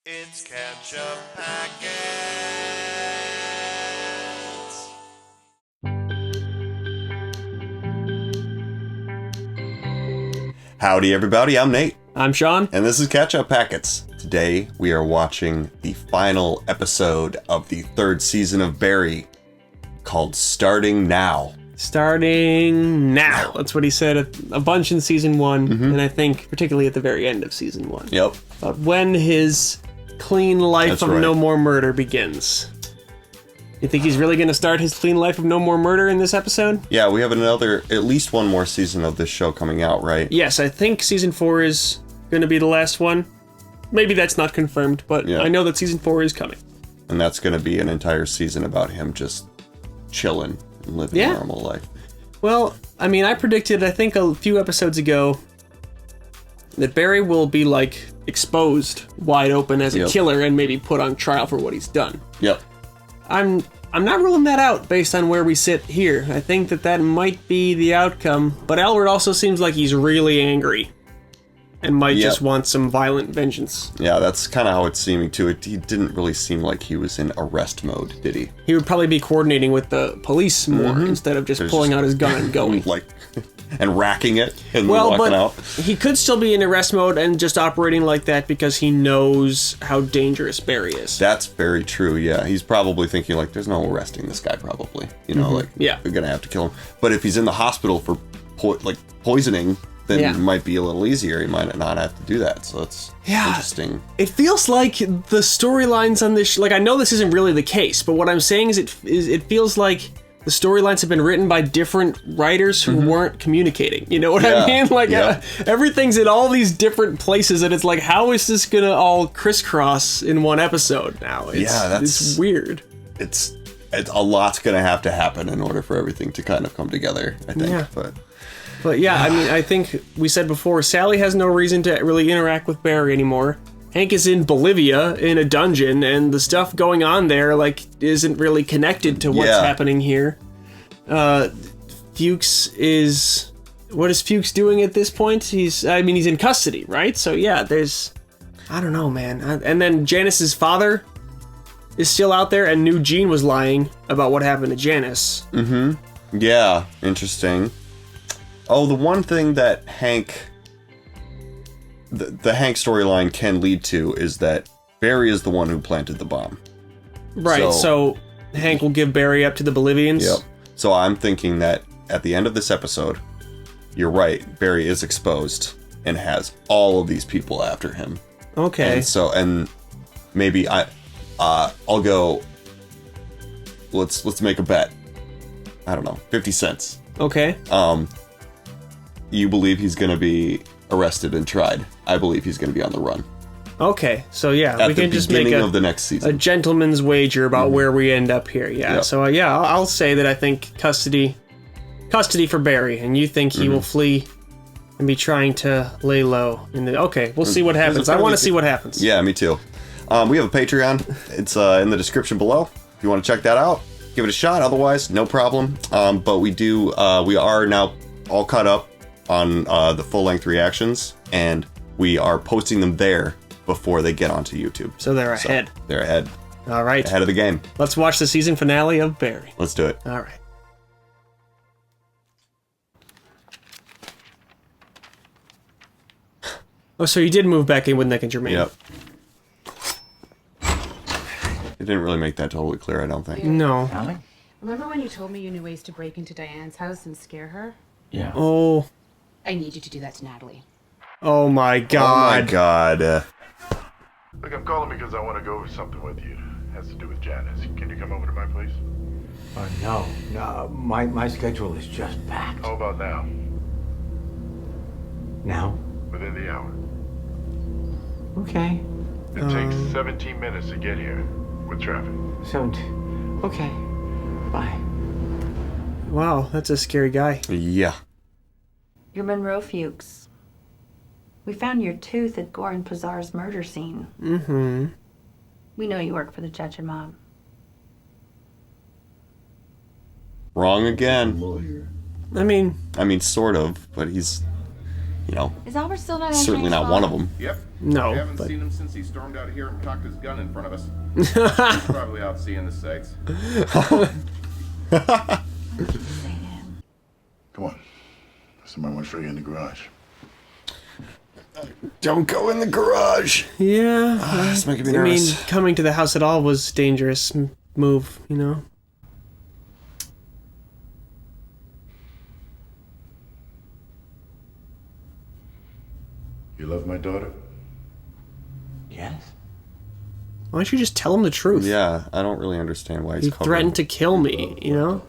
It's Ketchup Packets. Howdy, everybody. I'm Nate. I'm Sean. And this is Ketchup Packets. Today, we are watching the final episode of the third season of Barry, called Starting Now. Starting now. That's what he said a bunch in season one, and I think particularly at the very end of season one. Yep. But when his clean life That's of right. no more murder begins. You think he's really going to start his clean life of no more murder in this episode? Yeah, we have at least one more season of this show coming out, right? Yes, I think season 4 is going to be the last one. Maybe that's not confirmed, but Yeah. I know that season 4 is coming. And that's going to be an entire season about him just chilling and living a normal life. Well, I mean, I predicted, I think a few episodes ago, that Barry will be, like, exposed wide open as a killer and maybe put on trial for what he's done. Yep. I'm not ruling that out based on where we sit here. I think that might be the outcome, but Albert also seems like he's really angry and might just want some violent vengeance. Yeah, that's kind of how it's seeming too. He didn't really seem like he was in arrest mode, did he? He would probably be coordinating with the police more instead of just pulling out his gun and going. And racking it and walking out. He could still be in arrest mode and just operating like that because he knows how dangerous Barry is. That's very true, yeah. He's probably thinking, like, there's no arresting this guy, probably. You know, we're gonna have to kill him. But if he's in the hospital for, poisoning, then it might be a little easier. He might not have to do that, so that's interesting. It feels like the storylines on this... I know this isn't really the case, but what I'm saying is it feels like the storylines have been written by different writers who weren't communicating. You know what I mean? Everything's in all these different places, and it's like, how is this gonna all crisscross in one episode now? It's weird. It's a lot's gonna have to happen in order for everything to kind of come together, I think. Yeah. But yeah, I mean, I think we said before, Sally has no reason to really interact with Barry anymore. Hank is in Bolivia in a dungeon, and the stuff going on there, isn't really connected to what's happening here. Fuchs is... What is Fuchs doing at this point? He's in custody, right? So yeah, there's... I don't know, man. And then Janice's father is still out there, and knew Gene was lying about what happened to Janice. Mm-hmm. Yeah, interesting. Oh, the one thing that Hank... The Hank storyline can lead to is that Barry is the one who planted the bomb. Right, so Hank will give Barry up to the Bolivians? Yep. So I'm thinking that at the end of this episode, you're right, Barry is exposed and has all of these people after him. Okay. And maybe I'll go, let's make a bet. I don't know, 50 cents. Okay. You believe he's going to be arrested and tried. I believe he's going to be on the run. Okay, so yeah, we can just make of the next season. a gentleman's wager about where we end up here. Yeah, so I'll say that I think custody for Barry, and you think he will flee and be trying to lay low. Okay, we'll see what happens. I want to see what happens. Yeah, me too. We have a Patreon. It's in the description below. If you want to check that out, give it a shot. Otherwise, no problem. But we are now all caught up on the full-length reactions, and we are posting them there before they get onto YouTube. So they're ahead. They're ahead. All right. Ahead of the game. Let's watch the season finale of Barry. Let's do it. All right. Oh, so you did move back in with Nick and Jermaine. Yep. It didn't really make that totally clear, I don't think. No. Darling? Remember when you told me you knew ways to break into Diane's house and scare her? Yeah. Oh. I need you to do that to Natalie. Oh my God. Oh my God. Look, I'm calling because I want to go over something with you. It has to do with Janice. Can you come over to my place? No. My schedule is just packed. How about now? Now? Within the hour. Okay. It takes 17 minutes to get here with traffic. Okay. Bye. Wow, that's a scary guy. Yeah. You're Monroe Fuchs. We found your tooth at Gore and Pizarro's murder scene. Mm-hmm. We know you work for the Chechen mob. Wrong again. I mean, sort of, but he's, Is Albert still not certainly not one of them. Yep. No, We haven't but seen him since he stormed out here and cocked his gun in front of us. He's probably out seeing the sights. Come on. Somebody want to show you in the garage. Don't go in the garage. yeah. It's making me I mean, nervous. coming to the house at all was a dangerous move, you know? You love my daughter? Yes. Why don't you just tell him the truth? Yeah, I don't really understand why he's He covering. threatened to kill me, you know?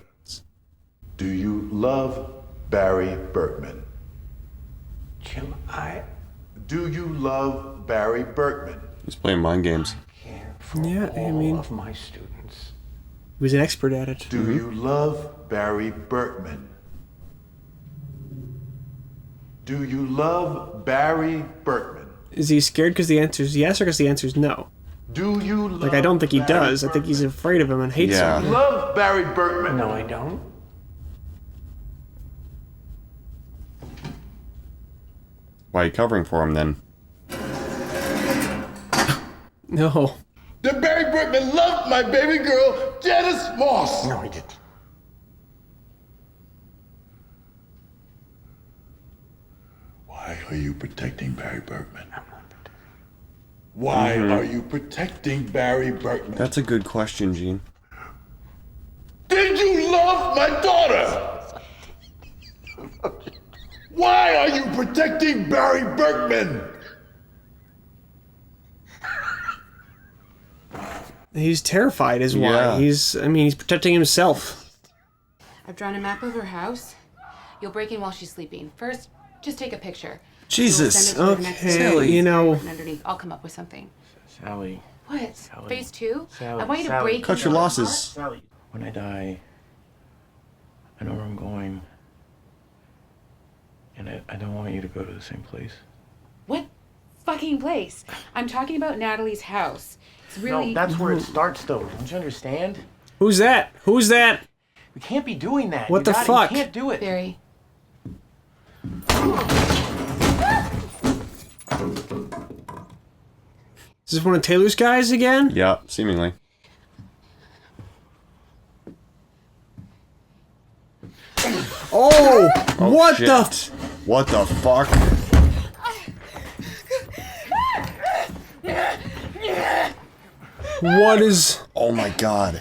Do you love Barry Berkman? Jim, I Do you love Barry Berkman? He's playing mind games. care for Yeah, I all mean- of my students. He was an expert at it. Do you love Barry Berkman? Do you love Barry Berkman? Is he scared because the answer is yes or because the answer is no? Do you love Like, I don't think he Barry does. I think he's Berkman? afraid of him and hates Yeah. him. Love Barry Berkman. No, I don't. Why are you covering for him then? No. Did Barry Berkman love my baby girl, Janice Moss? No, I didn't. Why are you protecting Barry Berkman? Why are you protecting Barry Berkman? That's a good question, Gene. Did you love my daughter? Why are you protecting Barry Berkman? He's terrified is why. Yeah. He's protecting himself. I've drawn a map of her house. You'll break in while she's sleeping. First, just take a picture. Jesus. You'll send it to her next Okay, day. you know. And underneath, I'll come up with something. Sally. What? Sally. Phase 2? Sally, I want you to Sally. break Cut into your her losses. Sally. When I die, I know where I'm going. And I don't want you to go to the same place. What fucking place? I'm talking about Natalie's house. It's really. No, that's where it starts, though. Don't you understand? Who's that? Who's that? We can't be doing that. What You the gotta- fuck? You can't do it. Barry. Is this one of Taylor's guys again? Yeah, seemingly. Oh! What shit. the? What the fuck? What is? Oh my god.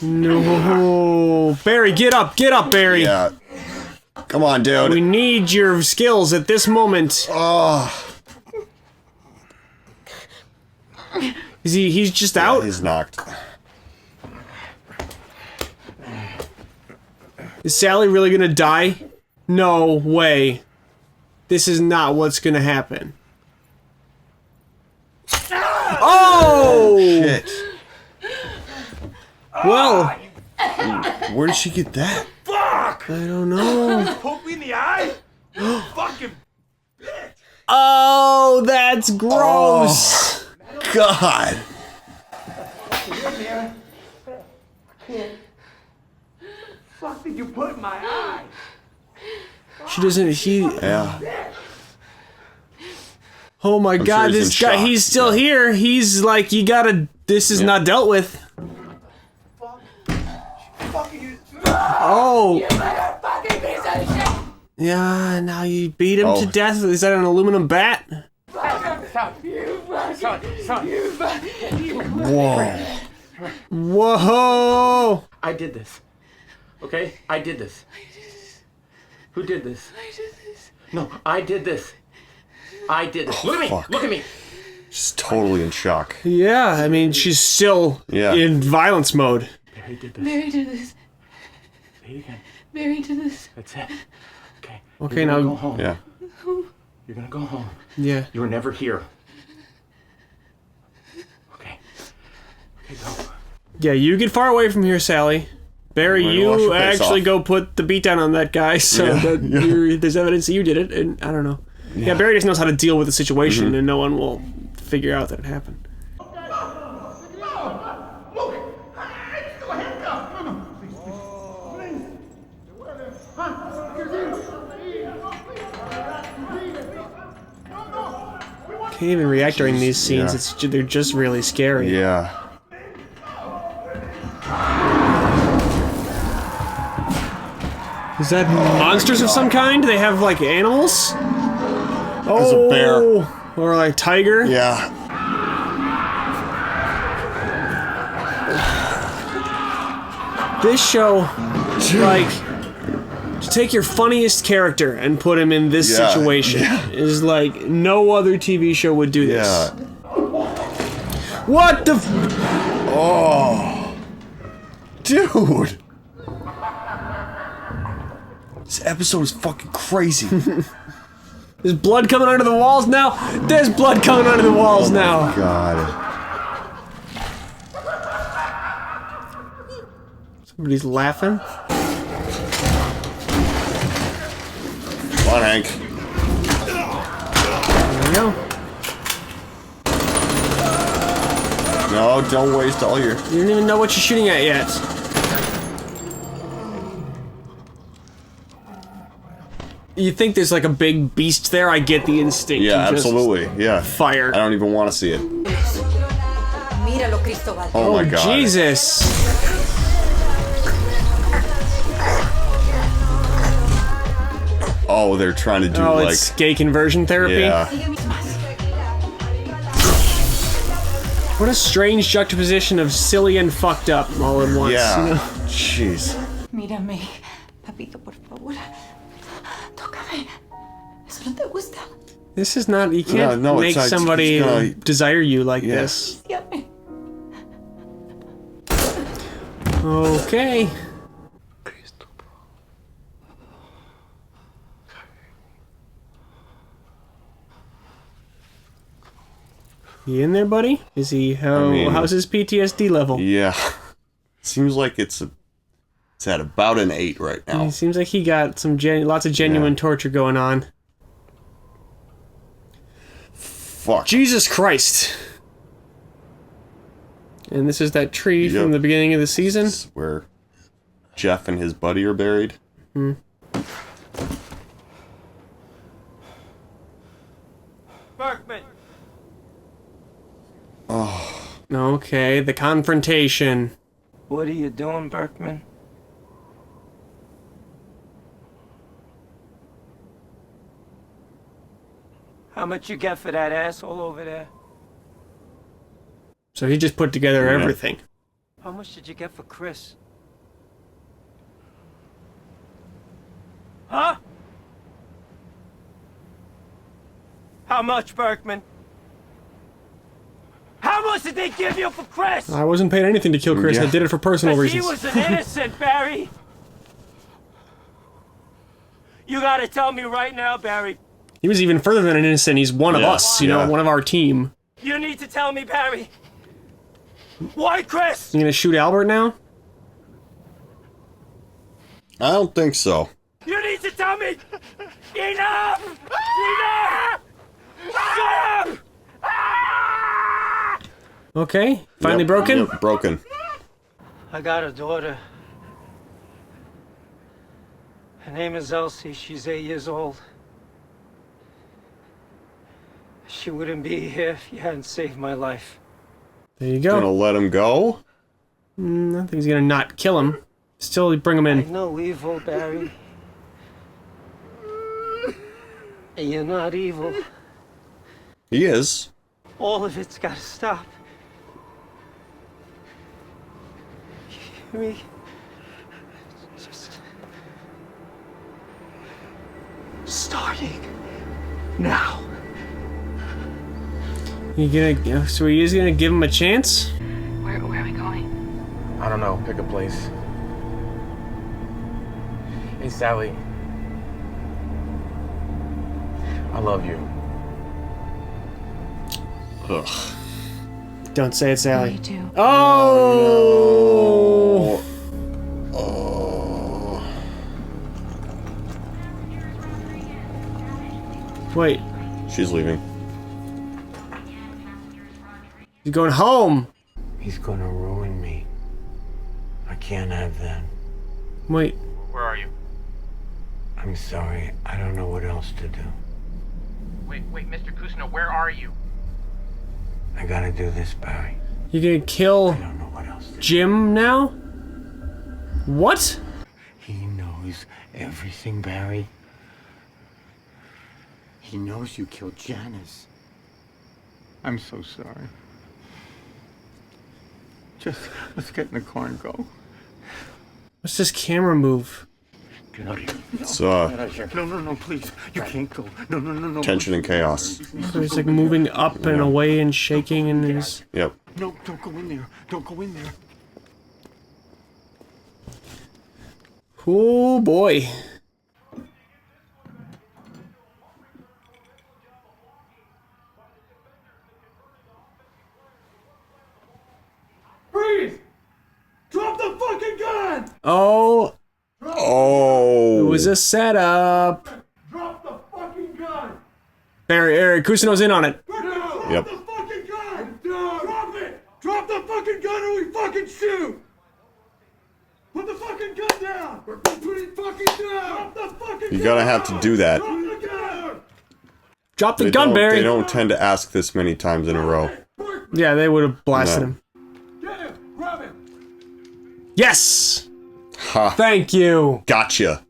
No, Barry, get up, Barry. Yeah. Come on, dude. We need your skills at this moment. Oh, Is he? He's just out. he's knocked. Is Sally really gonna die? No way. This is not what's gonna happen. Oh! Shit. Well, Where did she get that? Fuck! I don't know. Poke me in the eye? Fucking. Oh, that's gross. God. Fuck did you put in my eye? She doesn't. He. Yeah. Oh my God! sure he's This in guy. shock. He's still here. He's like, you gotta. This is not dealt with. Oh. Yeah. Now you beat him Oh. to death. Is that an aluminum bat? Whoa. Whoa! I did this. Okay? I did this. Who did this? I did this. No, I did this. I did this. Look at me! fuck. Look at me! She's totally in shock. Yeah. I mean, she's still Yeah. in violence mode. Barry did this. Barry did this. Say it again. Barry did this. That's it. Okay. Okay, You're gonna now- go home. Yeah. You're gonna go home. Yeah. You were never here. Okay. Okay, go. Yeah. You get far away from here, Sally. Barry, We're gonna wash you your face actually off. go put the beat down on that guy, so Yeah, that yeah. there's evidence that you did it, and I don't know. Yeah, Barry just knows how to deal with the situation, Mm-hmm. and no one will figure out that it happened. Can't even react during these scenes. Yeah. They're just really scary. Yeah. Is that monsters of some kind? Do they have like animals? There's a bear. Or like tiger? Yeah. This show, like, to take your funniest character and put him in this situation is like no other TV show would do this. Yeah. What the Oh. Dude. This episode is fucking crazy. There's blood coming out of the walls now? There's blood coming out of the walls now. God. Somebody's laughing. Come on, Hank. There we go. No, don't waste all your... You don't even know what you're shooting at yet. You think there's like a big beast there? I get the instinct. Yeah, to just absolutely. Yeah. Fire. I don't even want to see it. Oh my God. Jesus. Oh, they're trying to do like... It's gay conversion therapy? Yeah. What a strange juxtaposition of silly and fucked up all at once. Yeah. You know? Jeez. Mírame, papito, por favor. Tócame. Eso no te gusta. This is not... You can't No, make it's somebody gonna- desire you like this. Síame. Okay. You in there, buddy? Is he... how's his PTSD level? Yeah. Seems like it's at about an 8 right now. It seems like he got some lots of genuine torture going on. Fuck. Jesus Christ! And this is that tree from the beginning of the season? This is where Jeff and his buddy are buried. Berkman! Oh. Okay, the confrontation. What are you doing, Berkman? How much you get for that asshole over there? So he just put together everything. How much did you get for Chris? Huh? How much, Berkman? How much did they give you for Chris? I wasn't paying anything to kill Chris. Yeah. I did it for personal He reasons. was an innocent, Barry. You gotta tell me right now, Barry. He was even further than an innocent. He's one of us, you know, one of our team. You need to tell me, Barry. Why, Chris? You gonna shoot Albert now? I don't think so. You need to tell me. Enough! Enough! Shut up! Okay, finally Yep, broken? yep, broken. I got a daughter. Her name is Elsie. She's 8 years old. She wouldn't be here if you hadn't saved my life. There you Gonna go. let him go? I don't think he's gonna not kill him. Still bring him I in. know evil, Barry. And you're not evil. He is. All of it's gotta stop. You hear me? Just... starting now. So he is gonna give him a chance? Where are we going? I don't know. Pick a place. Hey, Sally. I love you. Ugh. Don't say it, Sally. Me too. Oh! Oh. Wait, She's leaving. he's going home. He's gonna ruin me. I can't have that. Wait, Where are you? I'm sorry. I don't know what else to do. Wait, Mr. Kusno, where are you? I gotta do this, Barry. You're gonna kill I don't know what else to do. Jim now? What? He knows everything, Barry. He knows you killed Janice. I'm so sorry. Just, let's get in the car and go. What's this camera move? Get out of here. It's Get out of here. No, please. You can't go. No. tension and chaos. So he's like moving up and away and shaking in his... Yep. No, don't go in there. Don't go in there. Oh boy. Freeze! Drop the fucking gun! Oh, Oh. it was a setup. Drop the fucking gun! Barry, Kusino's in on it. Drop Yep. the fucking gun! Drop it! Drop the fucking gun or we fucking shoot! Put the fucking gun down! We're putting fucking down! Drop the fucking You're gonna have to do that. Drop the gun! Drop the They gun, don't- Barry. They don't tend to ask this many times in a row. Yeah, they would have blasted No. him. Get him! Grab him! Yes! Ha. Thank you. Gotcha.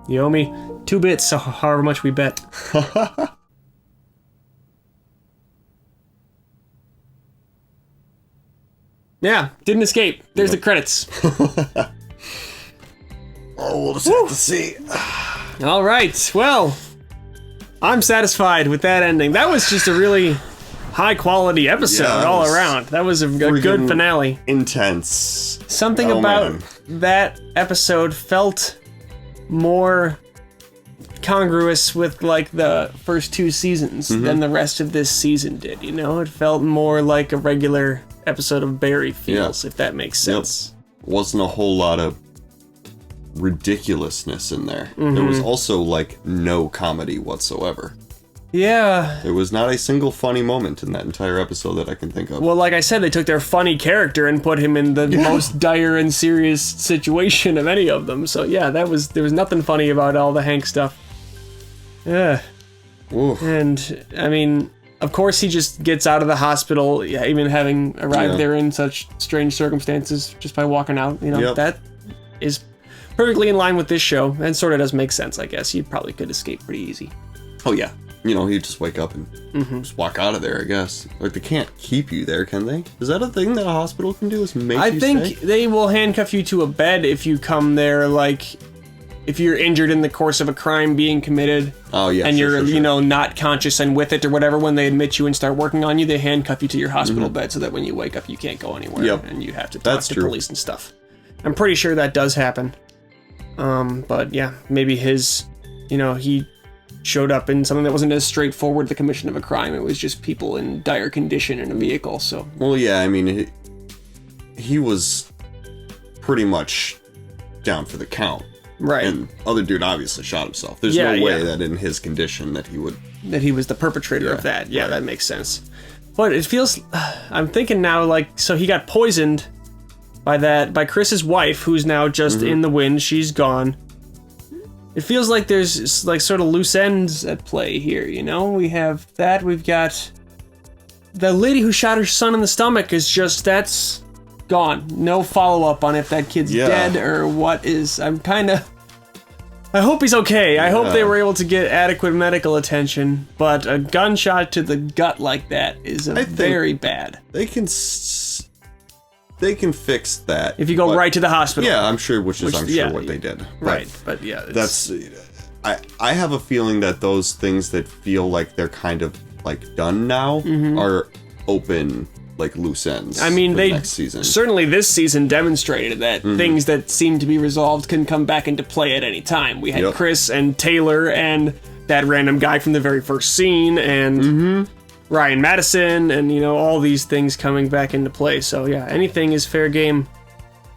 You owe me 2 bits, so however much we bet. Yeah, didn't escape. There's the credits. Oh, we'll just have to see. All right, well, I'm satisfied with that ending. That was just a really high-quality episode Yeah, it all was around. That was a good freaking finale. Intense. Something Oh, about man. that episode felt more congruous with like the first 2 seasons Mm-hmm. than the rest of this season did, you know? It felt more like a regular episode of Barry feels, if that makes sense. Wasn't a whole lot of ridiculousness in there. Mm-hmm. There was also like no comedy whatsoever. Yeah. There was not a single funny moment in that entire episode that I can think of. Well, like I said, they took their funny character and put him in the most dire and serious situation of any of them. So yeah, there was nothing funny about all the Hank stuff. Yeah. Oof. And I mean, of course he just gets out of the hospital, yeah, even having arrived Yeah. there in such strange circumstances just by walking out. You know, Yep. that is perfectly in line with this show and sort of does make sense, I guess. You probably could escape pretty easy. Oh yeah. You know, he'd just wake up and just walk out of there, I guess. Like, they can't keep you there, can they? Is that a thing that a hospital can do, is make I you think stay? they will handcuff you to a bed if you come there, like, if you're injured in the course of a crime being committed. Oh, yeah, and sure, you're, sure, you sure. know, not conscious and with it or whatever, when they admit you and start working on you, they handcuff you to your hospital bed so that when you wake up, you can't go anywhere. Yep. And you have to talk That's to true. police and stuff. I'm pretty sure that does happen. But yeah, maybe his, you know, he showed up in something that wasn't as straightforward, the commission of a crime. It was just people in dire condition in a vehicle, so. Well, yeah, I mean, he was pretty much down for the count. Right. And other dude obviously shot himself. There's Yeah, no way yeah. that in his condition that he would... That he was the perpetrator of that. Yeah, that makes sense. But it feels, I'm thinking now, like, so he got poisoned by Chris's wife, who's now just in the wind. She's gone. It feels like there's like sort of loose ends at play here, you know? We have that, we've got the lady who shot her son in the stomach that's gone. No follow-up on if that kid's dead or what is. I hope he's okay. I hope they were able to get adequate medical attention, but a gunshot to the gut like that is very bad. They can fix that. If you go right to the hospital. Yeah, I'm sure, which is yeah, what they did. Right, but yeah. That's... I have a feeling that those things that feel like they're kind of like done now are open, like loose ends. I mean, for they next season. certainly this season demonstrated that things that seem to be resolved can come back into play at any time. We had Yep. Chris and Taylor and that random guy from the very first scene and Ryan Madison and, you know, all these things coming back into play. So yeah, anything is fair game.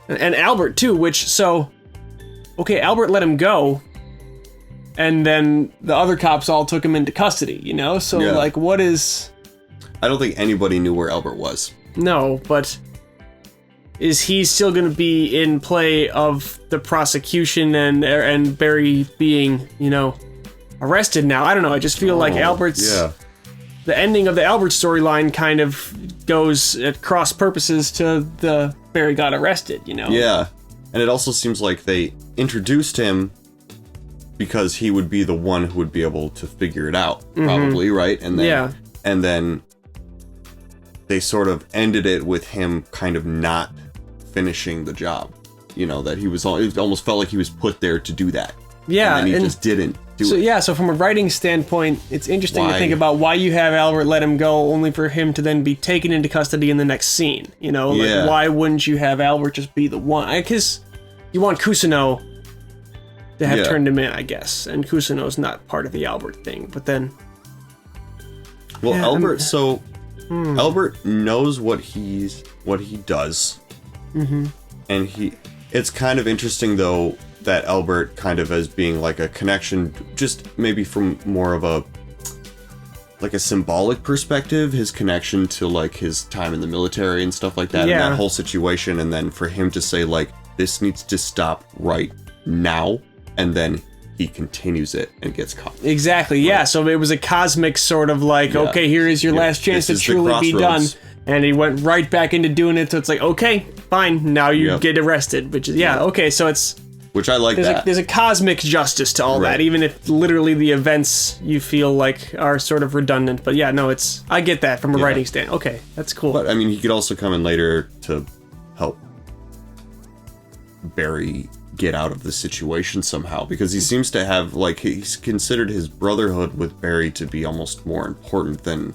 And Albert too, okay, Albert let him go. And then the other cops all took him into custody, you know? So Yeah. like, what is... I don't think anybody knew where Albert was. No, but is he's still going to be in play of the prosecution and Barry being, arrested now. I don't know. I just feel like Albert's... Yeah. The ending of the Albert storyline kind of goes at cross purposes to the Barry got arrested, Yeah. And it also seems like they introduced him because he would be the one who would be able to figure it out, probably, right? And then they sort of ended it with him kind of not finishing the job. That it almost felt like he was put there to do that. Yeah. And then he just didn't do it. Yeah, so from a writing standpoint, it's interesting to think about why you have Albert let him go only for him to then be taken into custody in the next scene. Why wouldn't you have Albert just be the one? Because you want Kusano to have turned him in, I guess. And Kusano's not part of the Albert thing. But then... Well, Albert, Albert knows what he does. Mm-hmm. And it's kind of interesting, though, that Albert kind of as being like a connection, just maybe from more of a symbolic perspective, his connection to like his time in the military and stuff like that, and that whole situation, and then for him to say like, this needs to stop right now, and then he continues it and gets caught. Exactly, yeah. So it was a cosmic sort of like, okay, here is your last chance to truly be done. And he went right back into doing it, so it's like, okay, fine, now you get arrested, which is, okay, so it's... Which I like that. There's a cosmic justice to all that, even if literally the events you feel like are sort of redundant. But yeah, no, I get that from a writing stand. Okay, that's cool. But I mean, he could also come in later to help Barry get out of the situation somehow, because he seems to have, like, he's considered his brotherhood with Barry to be almost more important than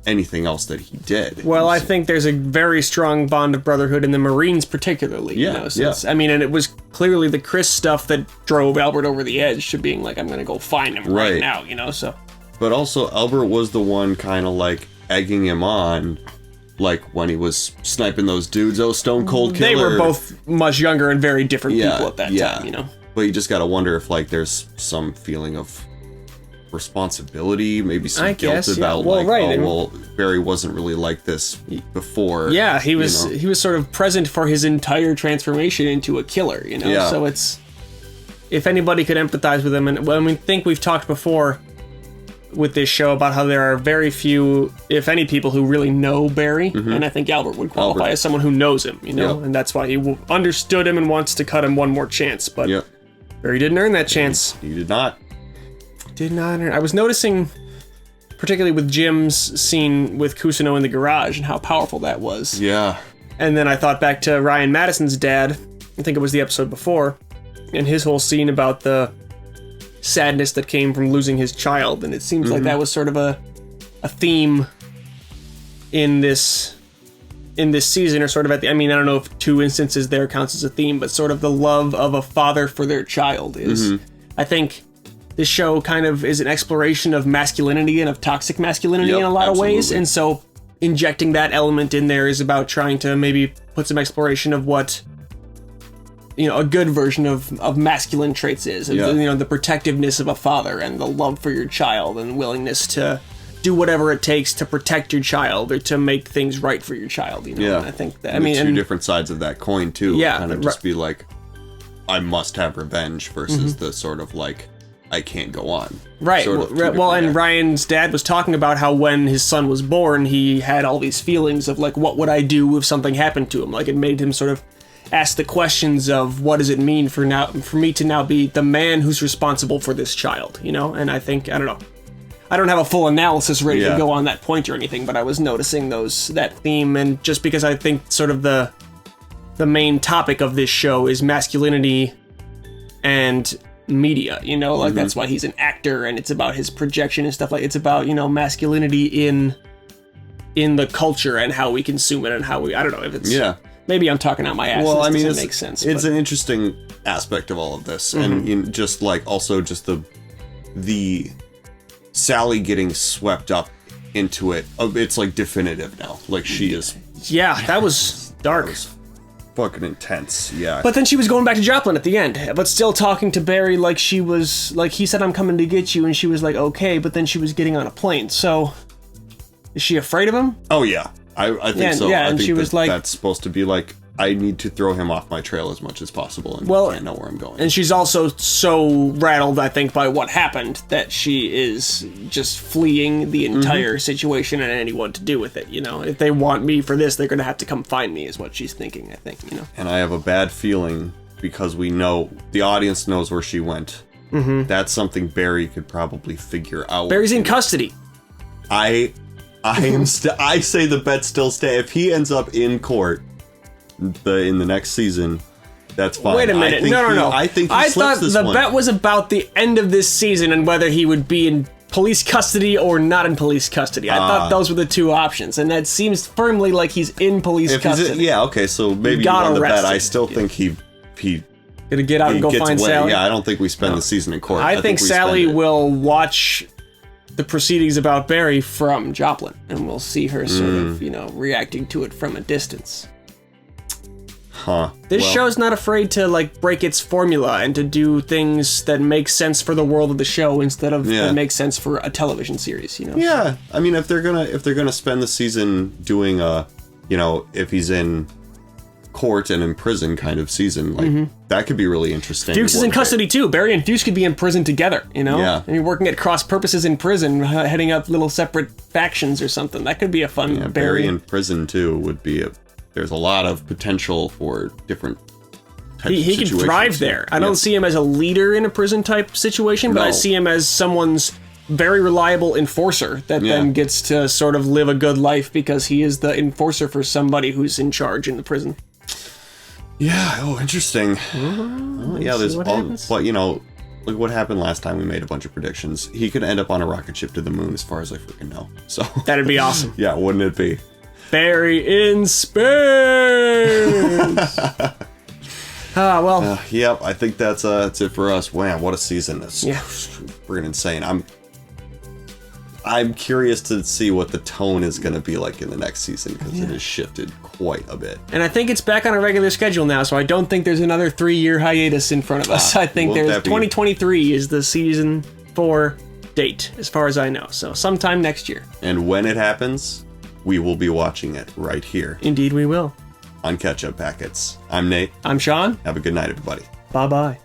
anything else that he did. Well, I think there's a very strong bond of brotherhood in the Marines particularly. I mean, and it was clearly the Chris stuff that drove Albert over the edge to being like, I'm going to go find him right now, so. But also, Albert was the one kind of like egging him on, like when he was sniping those dudes, Stone Cold Killer. They were both much younger and very different people at that time, But you just got to wonder if like there's some feeling of responsibility, maybe some guilt about Barry wasn't really like this before. Yeah, he was sort of present for his entire transformation into a killer, So it's, if anybody could empathize with him, and I think we've talked before with this show about how there are very few, if any, people who really know Barry, and I think Albert would qualify as someone who knows him, and that's why he understood him and wants to cut him one more chance, but Barry didn't earn that chance. He did not. I was noticing, particularly with Jim's scene with Kusano in the garage and how powerful that was. Yeah. And then I thought back to Ryan Madison's dad, I think it was the episode before, and his whole scene about the sadness that came from losing his child. And it seems like that was sort of a theme in this season, or sort of I don't know if 2 instances there counts as a theme, but sort of the love of a father for their child is, I think... This show kind of is an exploration of masculinity and of toxic masculinity in a lot of ways, and so injecting that element in there is about trying to maybe put some exploration of what, a good version of masculine traits is. The protectiveness of a father and the love for your child and willingness to do whatever it takes to protect your child or to make things right for your child. And I think that two different sides of that coin too. Kind of just be like, I must have revenge versus the sort of like, I can't go on. Right. And Ryan's dad was talking about how when his son was born, he had all these feelings of like, what would I do if something happened to him? Like, it made him sort of ask the questions of what does it mean for me to now be the man who's responsible for this child, And I think, I don't know. I don't have a full analysis ready to go on that point or anything, but I was noticing that theme, and just because I think sort of the main topic of this show is masculinity and media, that's why he's an actor, and it's about his projection and stuff, like it's about masculinity in the culture and how we consume it and how we, I don't know if it's maybe I'm talking out my ass. Well, it makes sense. It's an interesting aspect of all of this, and just like also just the Sally getting swept up into it. It's like definitive now. Like she is. Yeah, that was dark. That was fucking intense. Yeah. But then she was going back to Joplin at the end, but still talking to Barry like she was like, he said, I'm coming to get you, and she was like, okay, but then she was getting on a plane. So is she afraid of him? Oh yeah. I think so. Yeah, I and think she was like, that's supposed to be like I need to throw him off my trail as much as possible, and Well, he can't know where I'm going. And she's also so rattled, I think, by what happened that she is just fleeing the entire situation and anyone to do with it, you know? If they want me for this, they're gonna have to come find me, is what she's thinking, I think, you know? And I have a bad feeling, because we know, the audience knows where she went. That's something Barry could probably figure out. Barry's in custody. I say the bet still stay. If he ends up in court in the next season, that's fine. Wait a minute. No. I think he I slips thought this the one. bet was about the end of this season and whether he would be in police custody or not in police custody. I thought those were the two options, and that seems firmly like he's in police custody. Yeah, okay, so maybe you got won the bet. arrested. I still think he Gonna get out and go gets find away. Sally? Yeah, I don't think we spend the season in court. I think we Sally spend it. will watch the proceedings about Barry from Joplin, and we'll see her sort of, you know, reacting to it from a distance. Huh. This Well, show's not afraid to, like, break its formula and to do things that make sense for the world of the show instead of that make sense for a television series, you know? Yeah, I mean, if they're gonna spend the season doing if he's in court and in prison kind of season, like that could be really interesting. Dukes is in custody too. Barry and Dukes could be in prison together, you know? Yeah. And you're working at cross purposes in prison, heading up little separate factions or something. That could be a fun Yeah, Barry in prison too would be there's a lot of potential for different types He of could situations. thrive there. I don't see him as a leader in a prison type situation, but I No. see him as someone's very reliable enforcer that then gets to sort of live a good life because he is the enforcer for somebody who's in charge in the prison. Yeah, interesting. Oh, yeah, there's what all, happens. but look what happened last time we made a bunch of predictions. He could end up on a rocket ship to the moon, as far as I freaking know. So That'd be awesome. yeah, wouldn't it be? Barry in space! Well. Yep, I think that's it for us. Wow, what a season! That's freaking insane. I'm curious to see what the tone is going to be like in the next season, because it has shifted quite a bit. And I think it's back on a regular schedule now, so I don't think there's another 3-year hiatus in front of us. I think there's 2023 is the season 4 date, as far as I know. So sometime next year. And when it happens, we will be watching it right here Indeed we will. on Catch Up Packets. I'm Nate. I'm Sean. Have a good night, everybody. Bye-bye.